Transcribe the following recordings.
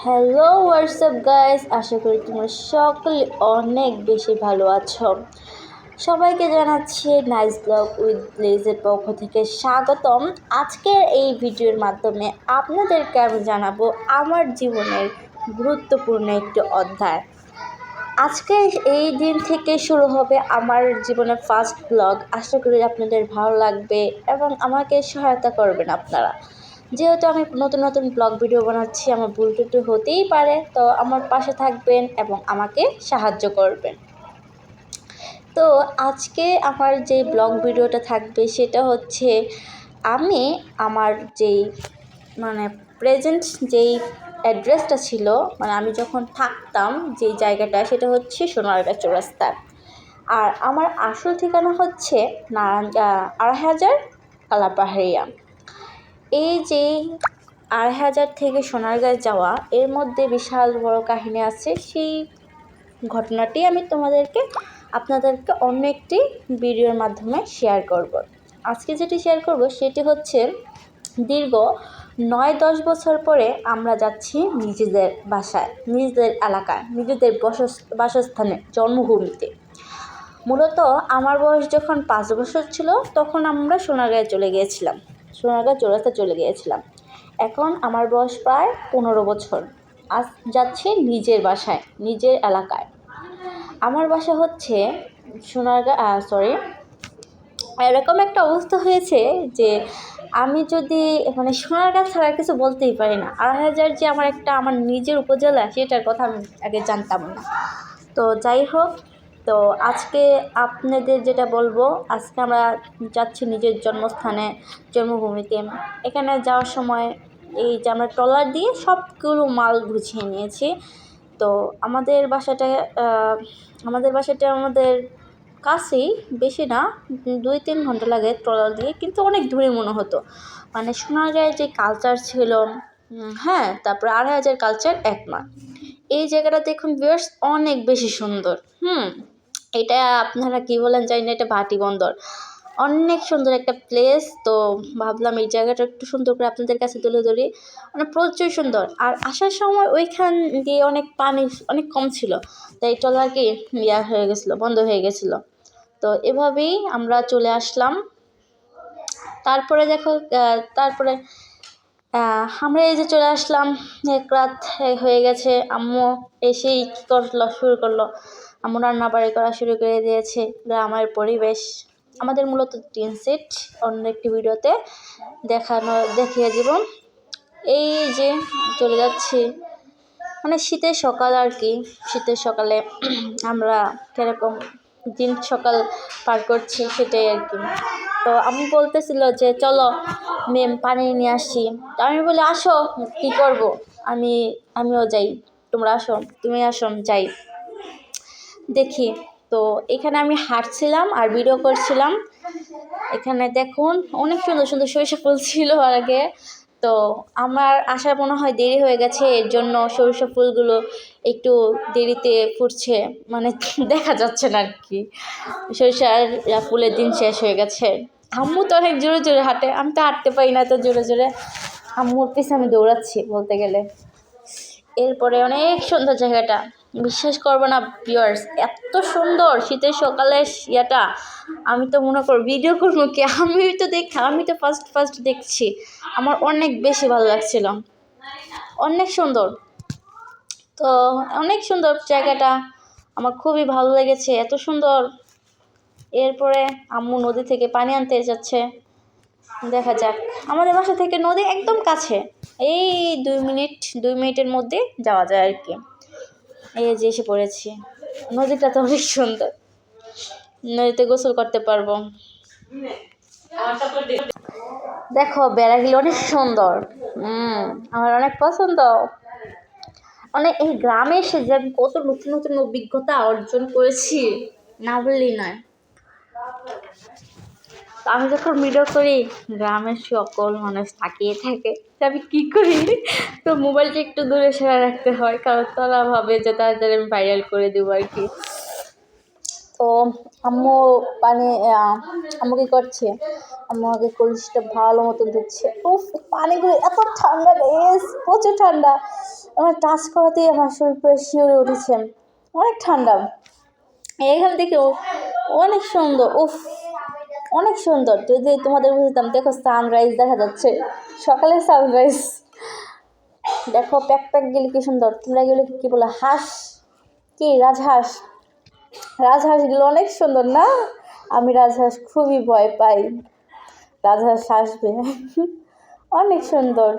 Hello WhatsApp guys, আশা করি তোমরা সকলে অনেক বেশি ভালো আছো। সবাইকে জানাচ্ছি নাইস ব্লগ উইথ ব্লেজের পক্ষ থেকে স্বাগতম। আজকের এই ভিডিওর মাধ্যমে আপনাদেরকে আমি জানাবো আমার জীবনের গুরুত্বপূর্ণ একটি অধ্যায়। আজকে এই দিন থেকে শুরু হবে আমার জীবনের ফার্স্ট ব্লগ। আশা করি আপনাদের ভালো লাগবে এবং আমাকে সহায়তা করবেন আপনারা। যেহেতু আমি নতুন নতুন ব্লগ ভিডিও বানাচ্ছি, আমার ভুল ত্রুটি হতেই পারে, তো আমার পাশে থাকবেন এবং আমাকে সাহায্য করবেন। তো আজকে আমার যে ব্লগ ভিডিওটা থাকবে সেটা হচ্ছে আমি আমার যেই প্রেজেন্ট যেই অ্যাড্রেসটা ছিল, আমি যখন থাকতাম যেই জায়গাটা, সেটা হচ্ছে সোনারগাঁ চৌরাস্তা। আর আমার আসল ঠিকানা হচ্ছে ২৮০০০ কালাপাহাড়িয়া। এই যে ২৮০০০ থেকে সোনারগাঁ যাওয়া, এর মধ্যে বিশাল বড় কাহিনী আছে। সেই ঘটনাটি আমি আপনাদেরকে অন্য একটি ভিডিওর মাধ্যমে শেয়ার করব। আজকে যেটি শেয়ার করব সেটি হচ্ছে দীর্ঘ ৯-১০ বছর পরে আমরা যাচ্ছি নিজেদের বাসায়, নিজেদের এলাকায়, নিজেদের বাসস্থানে, জন্মভূমিতে। মূলত আমার বয়স যখন ৫ বছর ছিল তখন আমরা সোনারগাঁয়ে চলে গিয়েছিলাম, সোনারগাঁ চৌরাস্তা চলে গিয়েছিলাম। এখন আমার বয়স প্রায় ১৫ বছর। আজ যাচ্ছি নিজের বাসায়, নিজের এলাকায়। আমার বাসা হচ্ছে এরকম একটা অবস্থা হয়েছে যে আমি যদি সোনারগাঁ ছাড়া কিছু বলতেই পারি না। ২৮০০০ যে আমার নিজের উপজেলা, সেটার কথা আমি আগে জানতাম না। তো যাই হোক, তো আজকে আপনাদের যেটা বলবো, আজকে আমরা যাচ্ছি নিজের জন্মস্থানে, জন্মভূমিতে। এখানে যাওয়ার সময় এই যে আমরা ট্রলার দিয়ে সবগুলো মাল গুছিয়ে নিয়েছি। তো আমাদের বাসাটা আমাদের কাছেই, বেশি না, ২-৩ ঘন্টা লাগে ট্রলার দিয়ে, কিন্তু অনেক দূরে মনে হতো। সোনারগাঁয়ের যে কালচার ছিল, হ্যাঁ, তারপরে ২৮০০০ কালচার একমা। এই জায়গাটা দেখুন ভিউয়ার্স, অনেক বেশি সুন্দর। এটা আপনারা কি বলেন জানি না, এটা ভাটি বন্দর। অনেক সুন্দর একটা প্লেস। তো ভাবলাম এই জায়গাটা একটু সুন্দর করে আপনাদের কাছে তুলে ধরি। প্রচুর সুন্দর। আর আসার সময় ওইখান দিয়ে অনেক পানি অনেক কম ছিল, তাই ট্রলার কি হয়ে গেছিলো, বন্ধ হয়ে গেছিলো। তো এভাবেই আমরা চলে আসলাম। তারপরে আমরা এই যে চলে আসলাম, এক রাত হয়ে গেছে। আম্মু এসেই কী শুরু করলো, আম্মু রান্নাবাড়ি করা শুরু করে দিয়েছে। গ্রামের পরিবেশ, আমাদের মূলত টিন সেট, অন্য একটি ভিডিওতে দেখিয়ে দিব। এই যে চলে যাচ্ছি, শীতের সকাল আর কি। শীতের সকালে আমরা কীরকম দিন সকাল পার করছি সেটাই আর কি। তো আমি বলতেছিল যে চলো পানি নিয়ে আসি। তো আমি বলি আসো, কি করব, আমিও যাই, তোমরা আসো, তুমি আসো, যাই দেখি। তো এখানে আমি হাঁটছিলাম আর ভিডিও করছিলাম। এখানে দেখুন অনেক সুন্দর সুন্দর সরিষা ফুল ছিল আগে। তো আমার আসার মনে হয় দেরি হয়ে গেছে, এর জন্য সরিষা ফুলগুলো একটু দেরিতে ফুটছে, দেখা যাচ্ছে না আর কি। সরিষার ফুলের দিন শেষ হয়ে গেছে। আম্মু তো অনেক জোরে জোরে হাঁটে, আমি তো হাঁটতে পারি না তো জোরে জোরে। আম্মুর পিছনে আমি দৌড়াচ্ছি বলতে গেলে। এরপরে অনেক সুন্দর জায়গাটা, বিশ্বাস করবো না ভিউয়ার্স, এত সুন্দর শীতের সকালে ইয়াটা। আমি তো মনে করো ভিডিও করবো কি, আমি তো ফার্স্ট দেখছি, আমার অনেক বেশি ভালো লাগছিল, অনেক সুন্দর। তো অনেক সুন্দর জায়গাটা, আমার খুবই ভালো লেগেছে, এত সুন্দর। এরপরে আম্মু নদী থেকে পানি আনতে যাচ্ছে, দেখা যাক। আমাদের বাসা থেকে নদী একদম কাছে, এই 2 মিনিটের মধ্যে যাওয়া যায় আর কি। এই যে এসে পড়েছি, নদীটা তো অনেক সুন্দর, নদীতে গোসল করতে পারবো। দেখো বেড়াগুলো অনেক সুন্দর, আমার অনেক পছন্দ। এই গ্রামে এসে যে আমি কত নতুন নতুন অভিজ্ঞতা অর্জন করেছি, না বললেই নয়। আমি যখন ভিডিও করি, গ্রামের সকল মানুষ তাকিয়ে থাকে যে আমি কী করি। তো মোবাইলটা একটু দূরে সরে রাখতে হয়, কারণ তারা ভাবে যে তাড়াতাড়ি আমি ভাইরাল করে দেবো আর কি। তো আম্মু আম্মু কী করছে, আম্মু আগে কলসিটা ভালো মতন দিচ্ছে। পানিগুলো এত ঠান্ডা, প্রচুর ঠান্ডা। আমার টাচ করাতেই আমার শরীর পুরো শিউরে উঠেছে, অনেক ঠান্ডা। এখানে দেখো অনেক সুন্দর, উফ অনেক সুন্দর। যদি তোমাদের বুঝতাম, দেখো সানরাইজ দেখা যাচ্ছে, সকালে সানরাইজ। দেখো প্যাক প্যাক গেলে কি সুন্দর, তোমরা গেলে কি বলো, হাঁস, কি রাজহাঁস, রাজহাঁসগুলো অনেক সুন্দর না? আমি রাজহাঁস খুবই ভয় পাই, রাজহাঁস আসবে। অনেক সুন্দর।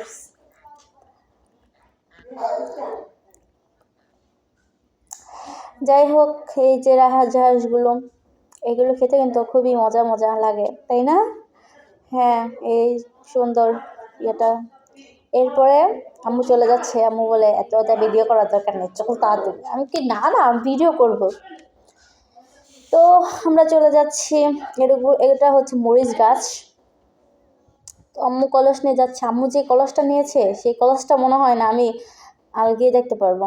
যাই হোক, এই যে রাজহাঁসগুলো, এগুলো খেতে কিন্তু খুবই মজা মজা লাগে, তাই না? হ্যাঁ, এই সুন্দর এটা। এরপরে আম্মু চলে যাচ্ছে, আম্মু বলে এত ভিডিও করার দরকার নেই, চল তাড়াতাড়ি। আমি কি না না আমি ভিডিও করব। তো আমরা চলে যাচ্ছি। এটা হচ্ছে মরিচ গাছ। তো আম্মু কলস নিয়ে যাচ্ছে, আম্মু যে কলসটা নিয়েছে সেই কলসটা মনে হয় না আমি আলগিয়ে দেখতে পারবো।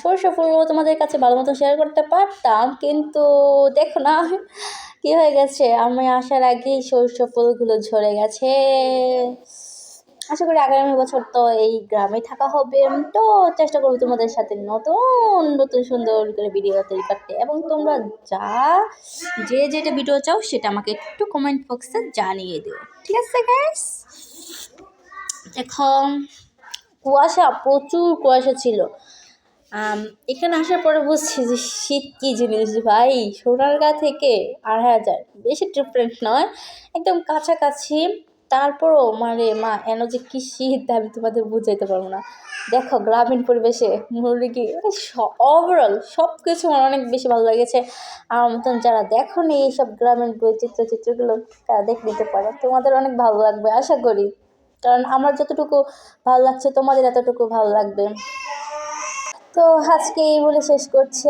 সরষে ফুলগুলো তোমাদের কাছে ভালো মতো শেয়ার করতে পারতাম, কিন্তু দেখো না কি হয়ে গেছে, আমি আসার আগেই সরষে ফুলগুলো ঝরে গেছে। আশা করি আগামী বছর তো এই গ্রামে থাকা হবে, তো চেষ্টা করবো তোমাদের সাথে নতুন নতুন সুন্দর করে ভিডিও তৈরি করতে। এবং তোমরা যে যেটা ভিডিও চাও সেটা আমাকে একটু কমেন্ট বক্সে জানিয়ে দিও, ঠিক আছে গাইস? এখন কুয়াশা, প্রচুর কুয়াশা ছিল। এখানে আসার পরে বুঝছি যে শীত কী জিনিস ভাই। সোনারগাঁ থেকে ২,৫০০, বেশি ডিফারেন্ট নয়, একদম কাছাকাছি। তারপরও মানে মা এন যে কী শীত আমি তোমাদের বুঝাইতে পারবো না। দেখো গ্রামীণ পরিবেশে মুরগি, ওভারঅল সব কিছু আমার অনেক বেশি ভালো লেগেছে। আমার মতন যারা দেখো নি এইসব গ্রামীণ চিত্রগুলো, তারা দেখে নিতে পারে, তোমাদের অনেক ভালো লাগবে আশা করি। কারণ আমার যতটুকু ভালো লাগছে তোমাদের এতটুকু ভালো লাগবে। তো আজকে এই বলে শেষ করছি।